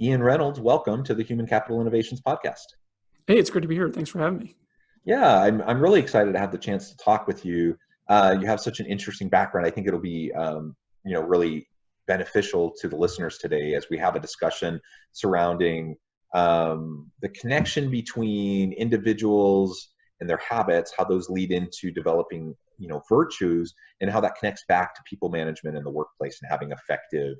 Ian Reynolds, welcome to the Human Capital Innovations Podcast. Hey, it's great to be here. Thanks for having me. Yeah, I'm really excited to have the chance to talk with you. You have such an interesting background. I think it'll be really beneficial to the listeners today as we have a discussion surrounding the connection between individuals and their habits, how those lead into developing virtues, and how that connects back to people management in the workplace and having effective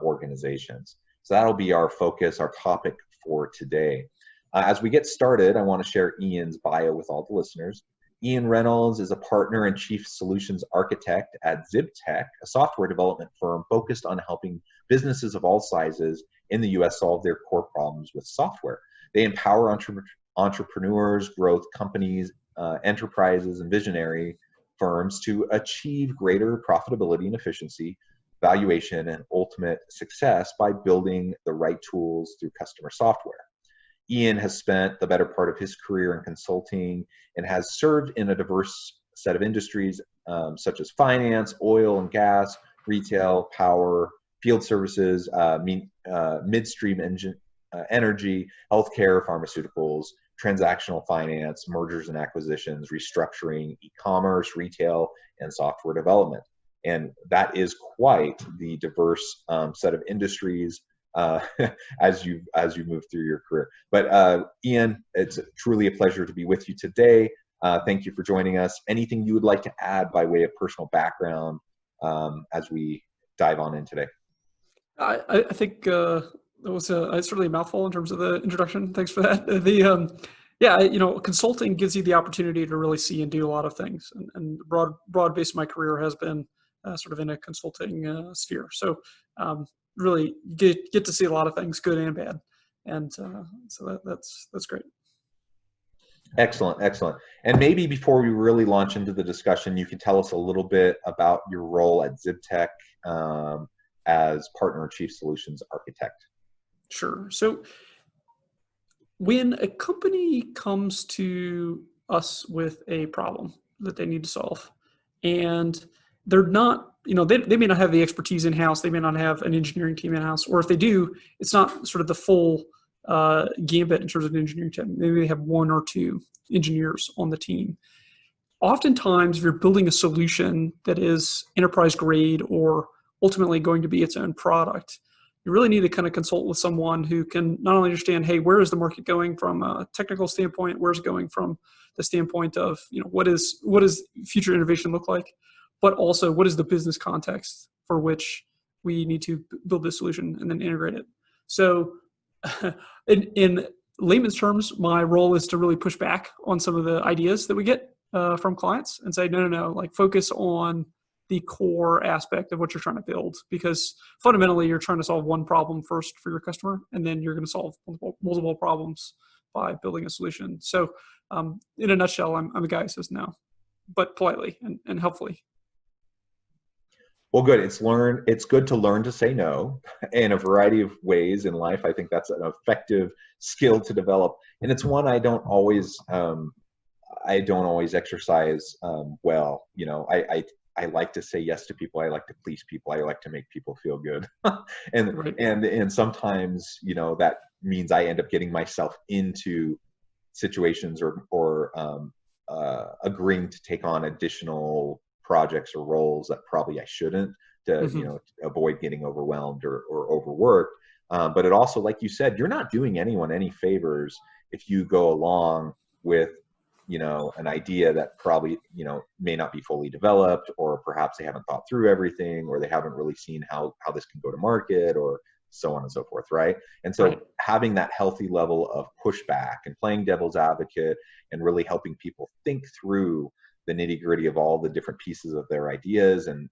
organizations. So that'll be our focus, our topic for today. As we get started, I want to share Ian's bio with all the listeners. Ian Reynolds is a partner and chief solutions architect at ZibTech, a software development firm focused on helping businesses of all sizes in the US solve their core problems with software. They empower entrepreneurs, growth companies, enterprises, and visionary firms to achieve greater profitability and efficiency, valuation, and ultimate success by building the right tools through customer software. Ian has spent the better part of his career in consulting and has served in a diverse set of industries such as finance, oil and gas, retail, power, field services, midstream energy, healthcare, pharmaceuticals, transactional finance, mergers and acquisitions, restructuring, e-commerce, retail, and software development. And that is quite the diverse set of industries as you move through your career. But Ian, it's truly a pleasure to be with you today. Thank you for joining us. Anything you would like to add by way of personal background as we dive on in today? I think that was certainly a mouthful in terms of the introduction. Thanks for that. Consulting gives you the opportunity to really see and do a lot of things, and broad base of my career has been sort of in a consulting sphere. So really get to see a lot of things, good and bad, and so that's great. Excellent. And maybe before we really launch into the discussion, you can tell us a little bit about your role at ZibTech as partner chief solutions architect. Sure. So when a company comes to us with a problem that they need to solve, and they're not, they may not have the expertise in-house, they may not have an engineering team in-house, or if they do, it's not sort of the full gambit in terms of an engineering team. Maybe they have one or two engineers on the team. Oftentimes, if you're building a solution that is enterprise grade or ultimately going to be its own product, you really need to kind of consult with someone who can not only understand, hey, where is the market going from a technical standpoint, where's it going from the standpoint of, what does future innovation look like, but also what is the business context for which we need to build this solution and then integrate it. So in layman's terms, my role is to really push back on some of the ideas that we get from clients and say, no, like focus on the core aspect of what you're trying to build, because fundamentally you're trying to solve one problem first for your customer, and then you're going to solve multiple problems by building a solution. So in a nutshell, I'm the guy who says no, but politely and helpfully. Well, good. It's good to learn to say no in a variety of ways in life. I think that's an effective skill to develop, and it's one I don't always exercise well. I like to say yes to people. I like to please people. I like to make people feel good, and sometimes that means I end up getting myself into situations or agreeing to take on additional projects or roles that probably I shouldn't to avoid getting overwhelmed or overworked. But it also, like you said, you're not doing anyone any favors if you go along with an idea that probably may not be fully developed, or perhaps they haven't thought through everything, or they haven't really seen how this can go to market, or so on and so forth, right? And so having that healthy level of pushback and playing devil's advocate and really helping people think through the nitty-gritty of all the different pieces of their ideas and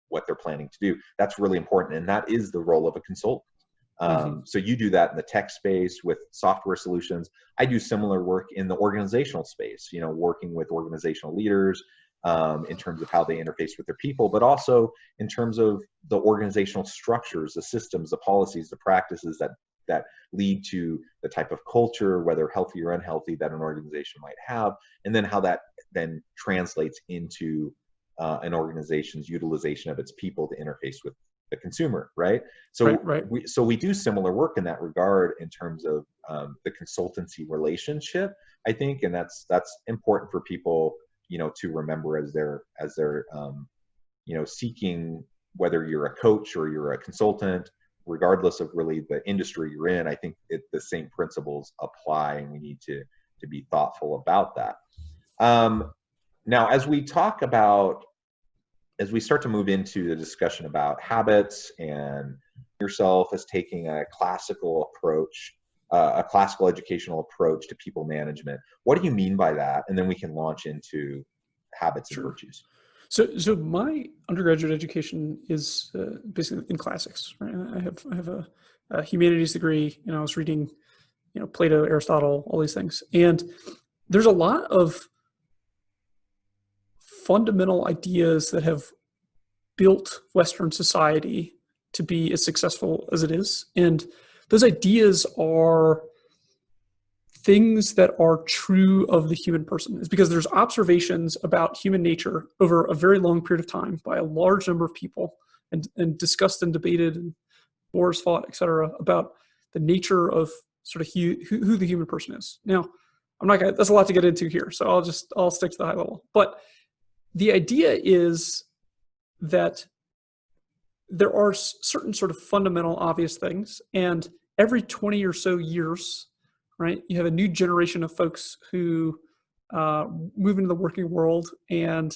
what they're planning to do, that's really important, and that is the role of a consultant. So you do that in the tech space with software solutions. I do similar work in the organizational space, working with organizational leaders in terms of how they interface with their people, but also in terms of the organizational structures, the systems, the policies, the practices that lead to the type of culture, whether healthy or unhealthy, that an organization might have, and then how that then translates into an organization's utilization of its people to interface with the consumer, right? Right, So right. we do similar work in that regard in terms of the consultancy relationship, I think, and that's important for people, to remember as they're seeking, whether you're a coach or you're a consultant, regardless of really the industry you're in. I think the same principles apply, and we need to be thoughtful about that. Now, as we start to move into the discussion about habits and yourself as taking a classical approach, a classical educational approach to people management, what do you mean by that? And then we can launch into habits and Sure. virtues. So my undergraduate education is basically in classics, right? I have a humanities degree. I was reading, Plato, Aristotle, all these things, and there's a lot of fundamental ideas that have built Western society to be as successful as it is. And those ideas are things that are true of the human person. It's because there's observations about human nature over a very long period of time by a large number of people, and discussed and debated and wars fought, et cetera, about the nature of sort of who the human person is. Now, I'm not gonna, that's a lot to get into here, so I'll stick to the high level. But the idea is that there are certain sort of fundamental obvious things, and every 20 or so years, right, you have a new generation of folks who move into the working world and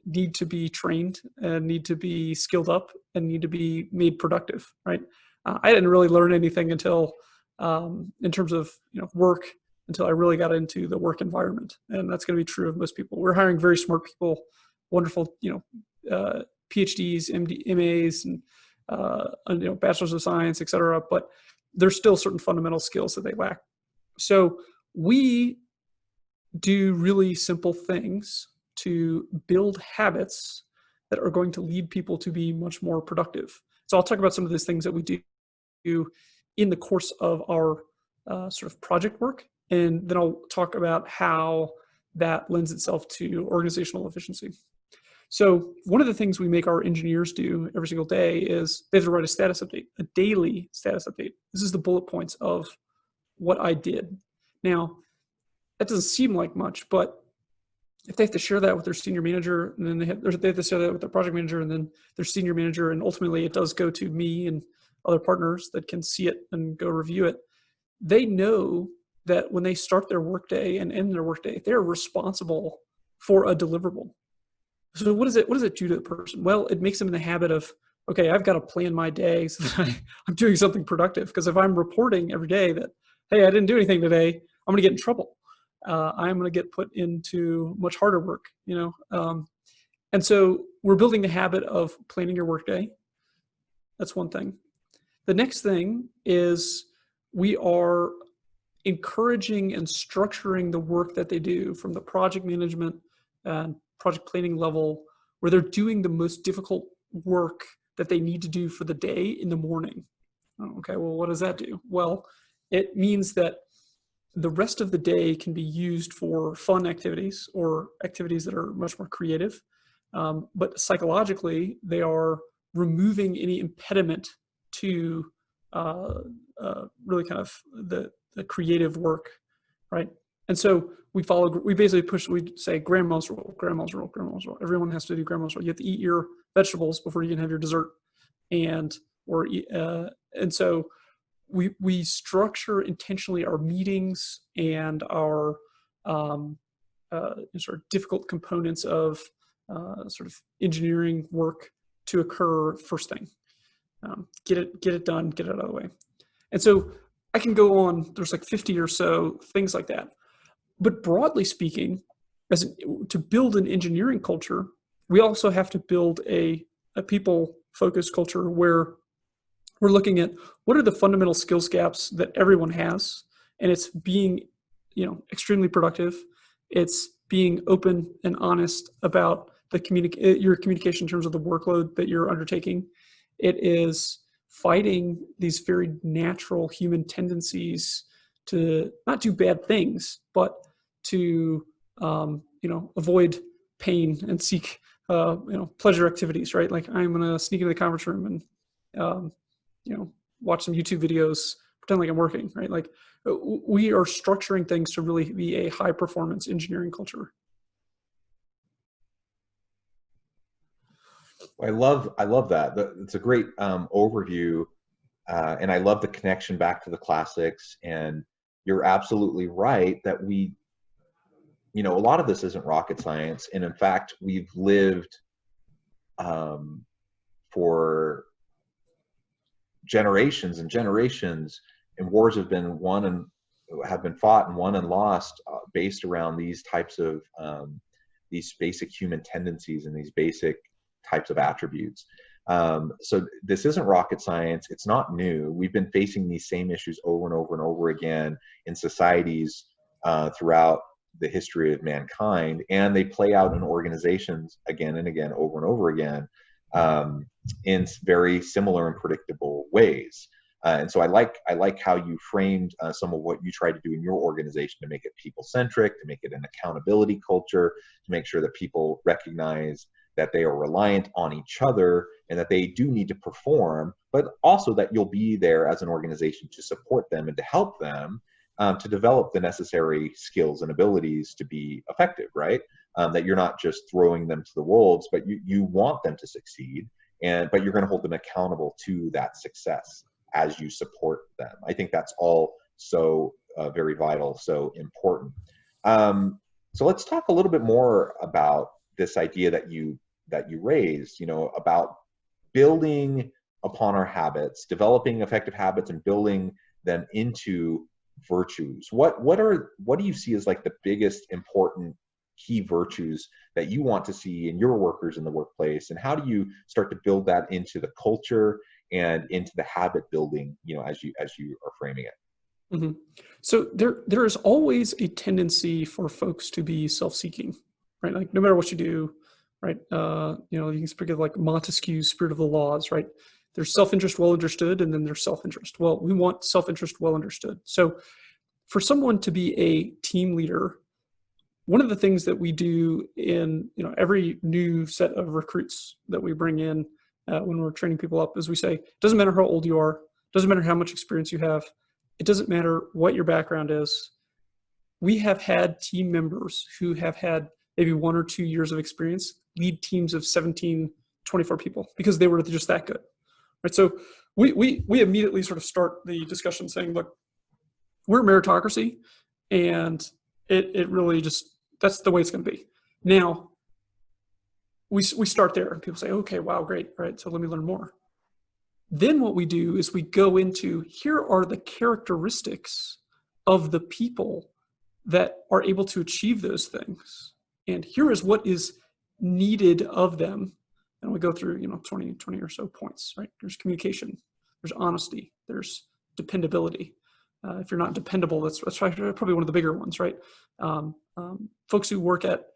need to be trained and need to be skilled up and need to be made productive, right? I didn't really learn anything until in terms of work until I really got into the work environment, and that's going to be true of most people. We're hiring very smart people, wonderful, PhDs, MAs, and bachelors of science, et cetera. But there's still certain fundamental skills that they lack. So we do really simple things to build habits that are going to lead people to be much more productive. So I'll talk about some of these things that we do in the course of our sort of project work, and then I'll talk about how that lends itself to organizational efficiency. So one of the things we make our engineers do every single day is they have to write a status update, a daily status update. This is the bullet points of what I did. Now, that doesn't seem like much, but if they have to share that with their senior manager, and then they have to share that with their project manager, and then their senior manager, and ultimately it does go to me and other partners that can see it and go review it, they know that when they start their workday and end their workday, they're responsible for a deliverable. So what does it do to the person? Well, it makes them in the habit of, okay, I've got to plan my day so that I'm doing something productive. Because if I'm reporting every day that, hey, I didn't do anything today, I'm going to get in trouble. I'm going to get put into much harder work, and so we're building the habit of planning your workday. That's one thing. The next thing is we are encouraging and structuring the work that they do from the project management and project planning level, where they're doing the most difficult work that they need to do for the day in the morning. Okay, well, what does that do? Well, it means that the rest of the day can be used for fun activities or activities that are much more creative. But psychologically, they are removing any impediment to really kind of the creative work, right? And so we basically we say grandma's rule, grandma's rule, grandma's rule. Everyone has to do grandma's rule. You have to eat your vegetables before you can have your dessert. And so we structure intentionally our meetings and our sort of difficult components of sort of engineering work to occur first thing. Get it done, get it out of the way. And so I can go on, there's like 50 or so things like that. But broadly speaking, to build an engineering culture, we also have to build a people-focused culture where we're looking at what are the fundamental skills gaps that everyone has, and it's being, extremely productive. It's being open and honest about your communication in terms of the workload that you're undertaking. It is fighting these very natural human tendencies to not do bad things, but to avoid pain and seek pleasure activities, right? Like I'm gonna sneak into the conference room and um, watch some YouTube videos, pretend like I'm working, right? Like we are structuring things to really be a high performance engineering culture. I love that. It's a great overview, and I love the connection back to the classics. And you're absolutely right that a lot of this isn't rocket science, and in fact, we've lived for generations and generations, and wars have been won and have been fought and won and lost based around these types of these basic human tendencies and these basic types of attributes. So this isn't rocket science. It's not new. We've been facing these same issues over and over and over again in societies throughout the history of mankind, and they play out in organizations again and again, over and over again, in very similar and predictable ways. And so I like how you framed some of what you try to do in your organization to make it people-centric, to make it an accountability culture, to make sure that people recognize that they are reliant on each other and that they do need to perform, but also that you'll be there as an organization to support them and to help them to develop the necessary skills and abilities to be effective, right? That you're not just throwing them to the wolves, but you want them to succeed, but you're going to hold them accountable to that success as you support them. I think that's all so very vital, so important. So let's talk a little bit more about this idea that you raised, about building upon our habits, developing effective habits, and building them into virtues. What do you see as like the biggest important key virtues that you want to see in your workers in the workplace, and how do you start to build that into the culture and into the habit building, as you are framing it? Mm-hmm. So there is always a tendency for folks to be self-seeking, right? Like no matter what you do, right? You can speak of like Montesquieu's spirit of the laws, right? There's self-interest well understood, and then there's self-interest. Well, we want self-interest well understood. So for someone to be a team leader, one of the things that we do in every new set of recruits that we bring in when we're training people up is we say, it doesn't matter how old you are, doesn't matter how much experience you have, it doesn't matter what your background is. We have had team members who have had maybe 1 or 2 years of experience lead teams of 17, 24 people because they were just that good, right? So we immediately sort of start the discussion saying, look, we're a meritocracy, and it really just, that's the way it's going to be. Now, we start there, and people say, okay, wow, great, right? So let me learn more. Then what we do is we go into, here are the characteristics of the people that are able to achieve those things. And here is what is needed of them. And we go through, 20 or so points, right? There's communication, there's honesty, there's dependability. If you're not dependable, that's probably one of the bigger ones, right? Folks who work at,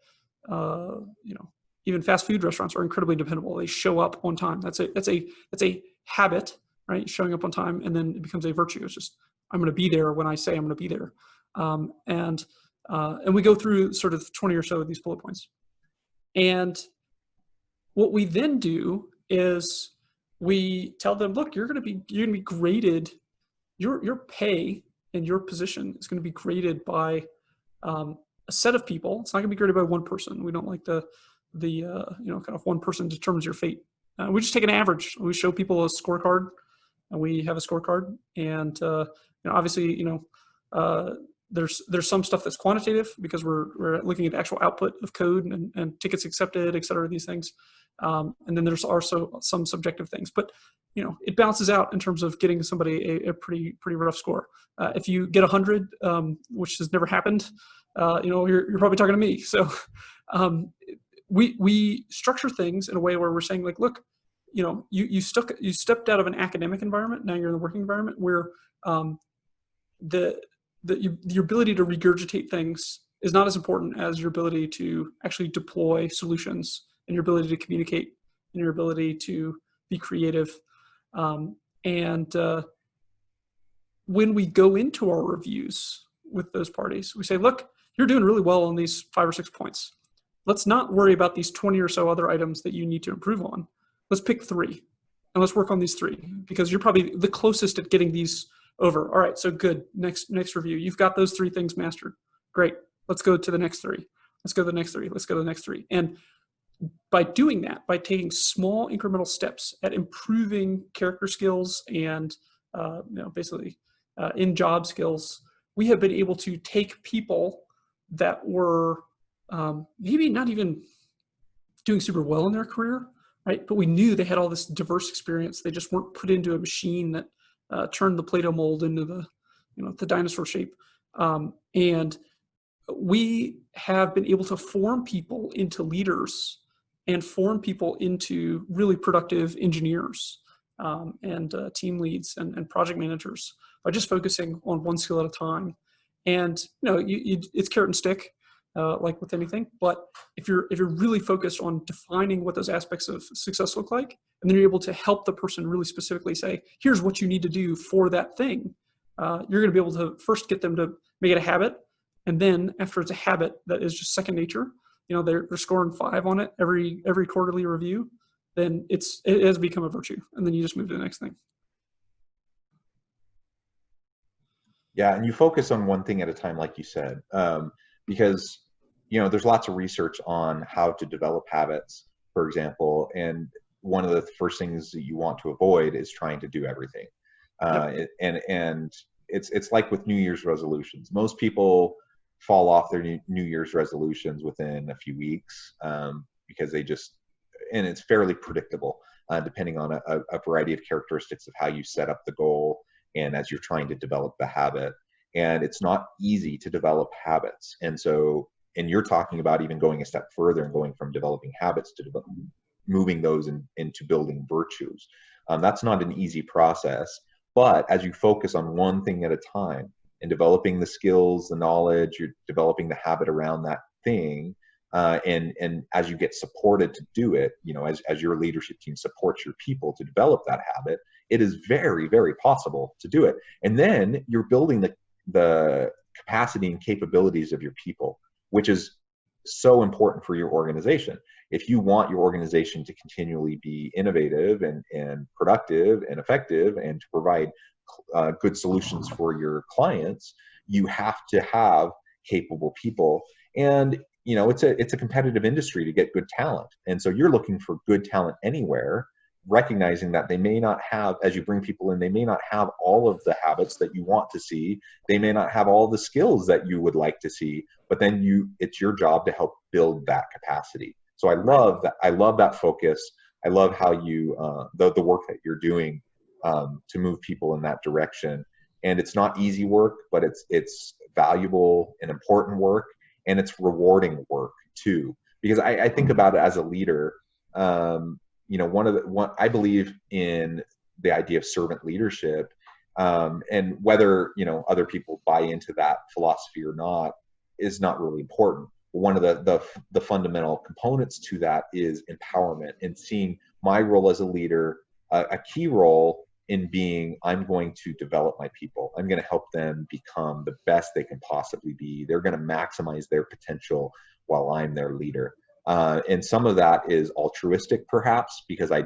even fast food restaurants are incredibly dependable. They show up on time. That's a habit, right? Showing up on time, and then it becomes a virtue. It's just, I'm going to be there when I say I'm going to be there. And we go through sort of 20 or so of these bullet points. And what we then do is we tell them, look, you're going to be graded. Your pay and your position is going to be graded by a set of people. It's not going to be graded by one person. We don't like the kind of one person determines your fate. We just take an average. We show people a scorecard, and we have a scorecard. And obviously, there's some stuff that's quantitative because we're looking at actual output of code and tickets accepted, et cetera, these things. And then there's also some subjective things, but it balances out in terms of getting somebody a pretty rough score. If you get 100, which has never happened, you're probably talking to me. So we structure things in a way where we're saying, like, look, you stepped out of an academic environment. Now you're in the working environment where your ability to regurgitate things is not as important as your ability to actually deploy solutions, and your ability to communicate, and your ability to be creative. And when we go into our reviews with those parties, we say, look, you're doing really well on these 5 or 6 points. Let's not worry about these 20 or so other items that you need to improve on. Let's pick 3. and let's work on these three, because you're probably the closest at getting these over. All right, so good. Next review. You've got those three things mastered. Great. Let's go to the next three. Let's go to the next three. Let's go to the next three. And by doing that, by taking small incremental steps at improving character skills and basically in-job skills, we have been able to take people that were maybe not even doing super well in their career, right? But we knew they had all this diverse experience. They just weren't put into a machine that turned the Play-Doh mold into the dinosaur shape. And we have been able to form people into leaders and form people into really productive engineers and team leads and project managers by just focusing on one skill at a time. And it's carrot and stick, like with anything. But if you're really focused on defining what those aspects of success look like, and then you're able to help the person really specifically say, here's what you need to do for that thing, you're going to be able to first get them to make it a habit. And then after it's a habit that is just second nature, they're scoring 5 on it every quarterly review, then it has become a virtue. And then you just move to the next thing. Yeah, and you focus on one thing at a time, like you said, because there's lots of research on how to develop habits, for example, and one of the first things that you want to avoid is trying to do everything. Yep. And it's like with New Year's resolutions. Most people fall off their New Year's resolutions within a few weeks because and it's fairly predictable, depending on a variety of characteristics of how you set up the goal and as you're trying to develop the habit. And it's not easy to develop habits. And you're talking about even going a step further and going from developing habits to moving those into building virtues. That's not an easy process, but as you focus on one thing at a time and developing the skills, the knowledge, you're developing the habit around that thing, and as you get supported to do it, as your leadership team supports your people to develop that habit, it is very, very possible to do it. And then you're building the capacity and capabilities of your people, which is so important for your organization. If you want your organization to continually be innovative and productive and effective and to provide good solutions for your clients, you have to have capable people. And it's a competitive industry to get good talent. And so you're looking for good talent anywhere, recognizing that they may not have, as you bring people in, they may not have all of the habits that you want to see. They may not have all the skills that you would like to see, but then it's your job to help build that capacity. So I love that. I love that focus. I love how you, the work that you're doing to move people in that direction. And it's not easy work, but it's valuable and important work, and it's rewarding work too. Because I think about it as a leader. I believe in the idea of servant leadership, and whether other people buy into that philosophy or not is not really important. One of the fundamental components to that is empowerment, and seeing my role as a leader, a key role in being, I'm going to develop my people. I'm going to help them become the best they can possibly be. They're going to maximize their potential while I'm their leader. And some of that is altruistic, perhaps, because I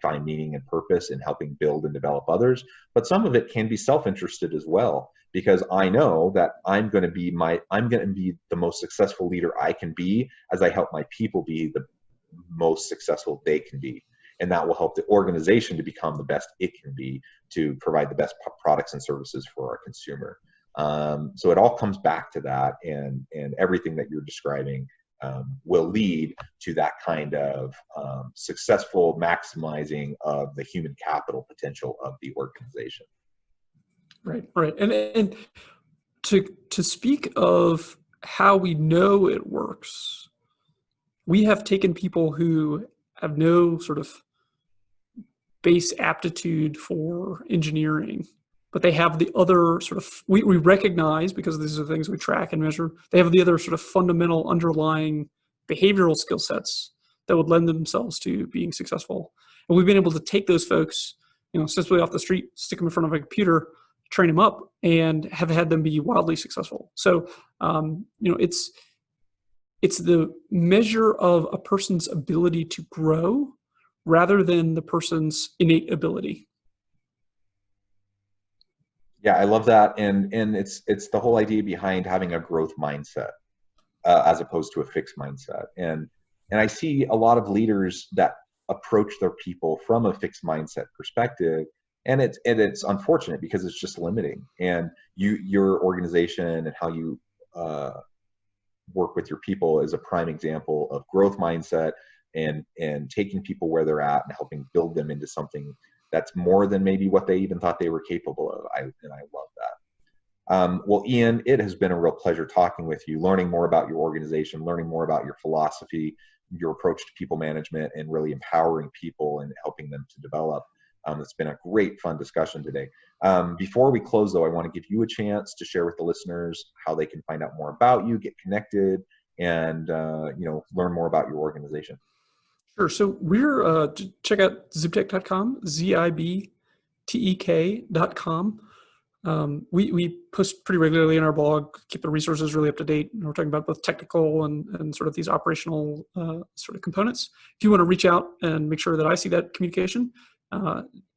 find meaning and purpose in helping build and develop others. But some of it can be self-interested as well, because I know that I'm going to be the most successful leader I can be as I help my people be the most successful they can be. And that will help the organization to become the best it can be, to provide the best products and services for our consumer. So it all comes back to that, and everything that you're describing will lead to that kind of successful maximizing of the human capital potential of the organization. Right. And to speak of how we know it works, we have taken people who have no sort of base aptitude for engineering, but they have the other sort of, we recognize, because these are things we track and measure, they have the other sort of fundamental underlying behavioral skill sets that would lend themselves to being successful. And we've been able to take those folks, simply off the street, stick them in front of a computer, train them up, and have had them be wildly successful. So, it's the measure of a person's ability to grow rather than the person's innate ability. Yeah, I love that, and it's the whole idea behind having a growth mindset as opposed to a fixed mindset. And I see a lot of leaders that approach their people from a fixed mindset perspective, and it's unfortunate because it's just limiting. And your organization and how you work with your people is a prime example of growth mindset and taking people where they're at and helping build them into something that's more than maybe what they even thought they were capable of. And I love that. Well, Ian, it has been a real pleasure talking with you, learning more about your organization, learning more about your philosophy, your approach to people management, and really empowering people and helping them to develop. It's been a great, fun discussion today. Before we close, though, I want to give you a chance to share with the listeners how they can find out more about you, get connected, and learn more about your organization. Sure. So we're check out zibtek.com, zibtek.com. We post pretty regularly in our blog, keep the resources really up to date. And we're talking about both technical and sort of these operational sort of components. If you want to reach out and make sure that I see that communication,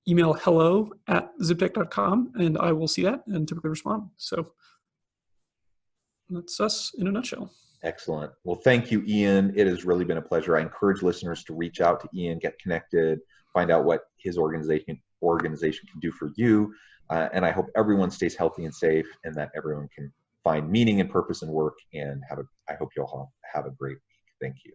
email hello@zibtek.com and I will see that and typically respond. So that's us in a nutshell. Excellent. Well, thank you, Ian. It has really been a pleasure. I encourage listeners to reach out to Ian, get connected, find out what his organization can do for you. And I hope everyone stays healthy and safe, and that everyone can find meaning and purpose in work. And I hope you'll have a great week. Thank you.